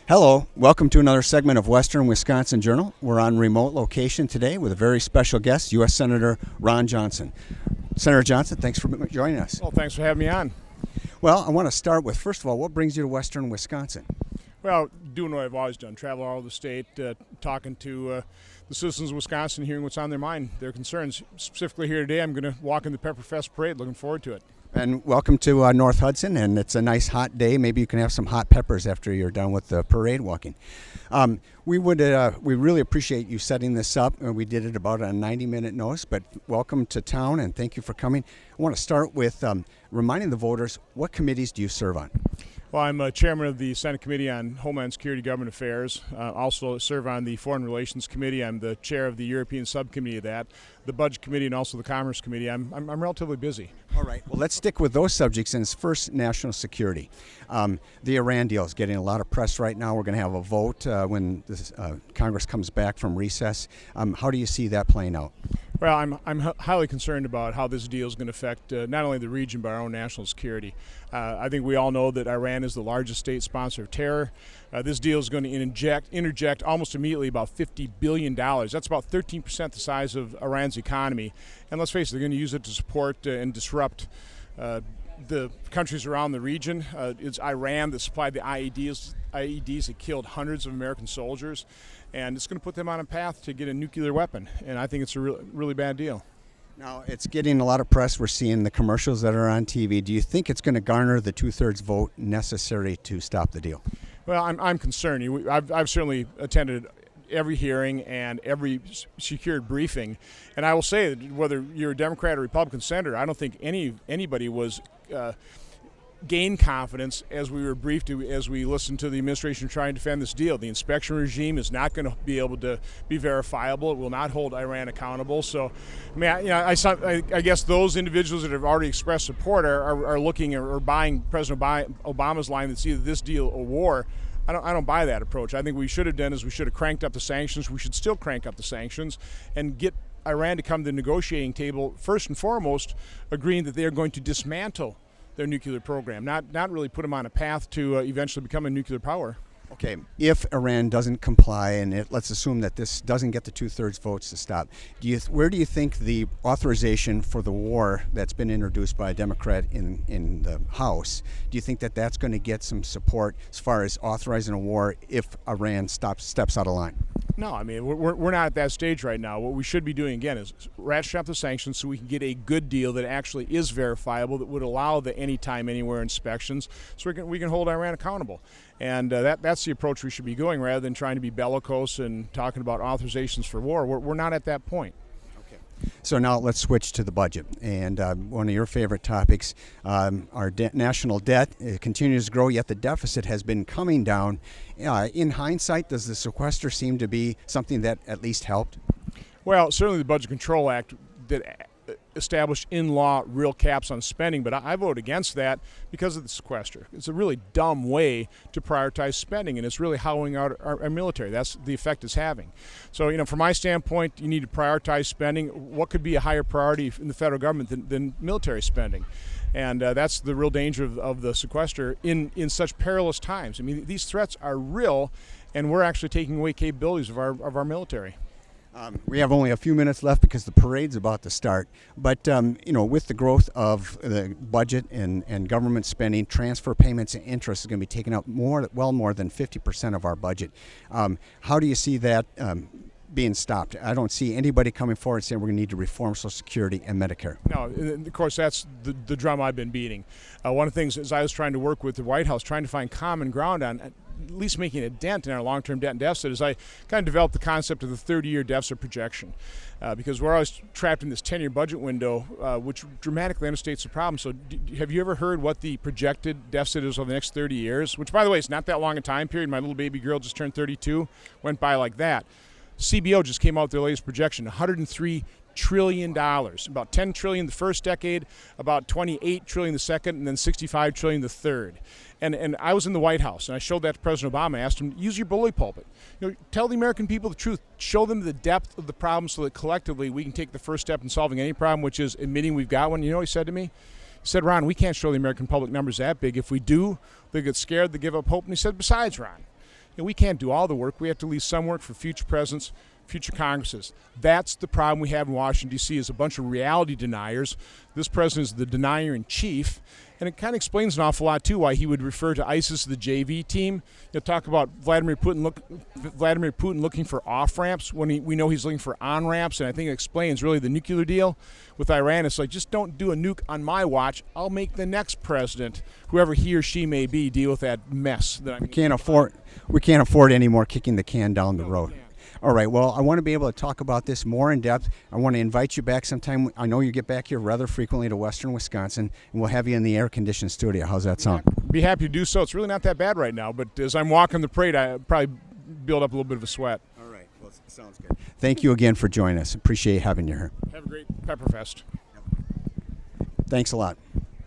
Hello, welcome to another segment of Western Wisconsin Journal. We're on remote location today with a very special guest, U.S. Senator Ron Johnson. Senator Johnson, thanks for joining us. Well, thanks for having me on. Well, I want to start with, first of all, what brings you to Western Wisconsin? Well, doing what I've always done, travel all over the state, talking to the citizens of Wisconsin, hearing what's on their mind, their concerns. Specifically here today, I'm going to walk in the Pepperfest Parade, looking forward to it. And welcome to North Hudson, and it's a nice hot day. Maybe you can have some hot peppers after you're done with the parade walking. We really appreciate you setting this up. We did it about a 90-minute notice, but welcome to town, and thank you for coming. I want to start with reminding the voters, what committees do you serve on? Well, I'm chairman of the Senate Committee on Homeland Security and Government Affairs. Also serve on the Foreign Relations Committee. I'm the chair of the European Subcommittee of that, the Budget Committee, and also the Commerce Committee. I'm relatively busy. All right. Well, let's stick with those subjects. And first, national security. The Iran deal is getting a lot of press right now. We're going to have a vote when Congress comes back from recess. How do you see that playing out? Well, I'm highly concerned about how this deal is going to affect not only the region but our own national security. I think we all know that Iran is the largest state sponsor of terror. This deal is going to interject almost immediately about $50 billion. That's about 13% the size of Iran's economy. And let's face it, they're going to use it to support and disrupt the countries around the region. It's Iran that supplied the IEDs that killed hundreds of American soldiers, and it's going to put them on a path to get a nuclear weapon, and I think it's a really bad deal. Now, it's getting a lot of press. We're seeing the commercials that are on TV. Do you think it's going to garner the two-thirds vote necessary to stop the deal? Well, I'm concerned. I've certainly attended every hearing and every secured briefing, and I will say that whether you're a Democrat or Republican senator, I don't think anybody was gained confidence as we were briefed as we listened to the administration try and defend this deal. The inspection regime is not going to be able to be verifiable. It will not hold Iran accountable. So, I mean, I guess those individuals that have already expressed support are looking or buying President Obama's line that's either this deal or war. I don't buy that approach. I think what we should have done is we should have cranked up the sanctions. We should still crank up the sanctions and get Iran to come to the negotiating table, first and foremost, agreeing that they are going to dismantle their nuclear program, not really put them on a path to eventually become a nuclear power. Okay, if Iran doesn't comply, and let's assume that this doesn't get the two-thirds votes to stop, where do you think the authorization for the war that's been introduced by a Democrat in the House, do you think that that's going to get some support as far as authorizing a war if Iran steps out of line? No, I mean, we're not at that stage right now. What we should be doing, again, is ratchet up the sanctions so we can get a good deal that actually is verifiable, that would allow the anytime, anywhere inspections, so we can hold Iran accountable. And that's the approach we should be going, rather than trying to be bellicose and talking about authorizations for war. We're not at that point. So now let's switch to the budget. And one of your favorite topics, our national debt continues to grow, yet the deficit has been coming down. In hindsight, does the sequester seem to be something that at least helped? Well, certainly the Budget Control Act that established in law real caps on spending, but I vote against that because of the sequester. It's a really dumb way to prioritize spending, and it's really hollowing out our military. That's the effect it's having. So, from my standpoint, you need to prioritize spending. What could be a higher priority in the federal government than military spending? And that's the real danger of the sequester in such perilous times. I mean, these threats are real, and we're actually taking away capabilities of our military. We have only a few minutes left because the parade's about to start. But, with the growth of the budget and government spending, transfer payments and interest is going to be taking up well more than 50% of our budget. How do you see that being stopped? I don't see anybody coming forward saying we're going to need to reform Social Security and Medicare. No, of course, that's the drum I've been beating. One of the things is I was trying to work with the White House, trying to find common ground on at least making a dent in our long-term debt and deficit, is I kind of developed the concept of the 30-year deficit projection, because we're always trapped in this 10-year budget window, which dramatically understates the problem. So have you ever heard what the projected deficit is over the next 30 years? Which, by the way, is not that long a time period. My little baby girl just turned 32, went by like that. CBO just came out with their latest projection, $103 trillion, about $10 trillion the first decade, about $28 trillion the second, and then $65 trillion the third. And I was in the White House, and I showed that to President Obama. I asked him, use your bully pulpit. Tell the American people the truth. Show them the depth of the problem so that collectively we can take the first step in solving any problem, which is admitting we've got one. You know what he said to me? He said, Ron, we can't show the American public numbers that big. If we do, they get scared, they give up hope. And he said, besides, Ron, we can't do all the work. We have to leave some work for future presidents, future Congresses. That's the problem we have in Washington, D.C. is a bunch of reality deniers. This president is the denier in chief. And it kind of explains an awful lot, too, why he would refer to ISIS as the JV team. You'll talk about Vladimir Putin looking for off-ramps when we know he's looking for on-ramps. And I think it explains really the nuclear deal with Iran. It's like, just don't do a nuke on my watch. I'll make the next president, whoever he or she may be, deal with that mess that I'm We can't afford any more kicking the can down the road. All right, well, I want to be able to talk about this more in depth. I want to invite you back sometime. I know you get back here rather frequently to Western Wisconsin, and we'll have you in the air-conditioned studio. How's that sound? Be happy to do so. It's really not that bad right now, but as I'm walking the parade, I probably build up a little bit of a sweat. All right, well, sounds good. Thank you again for joining us. Appreciate having you here. Have a great Pepperfest. Thanks a lot.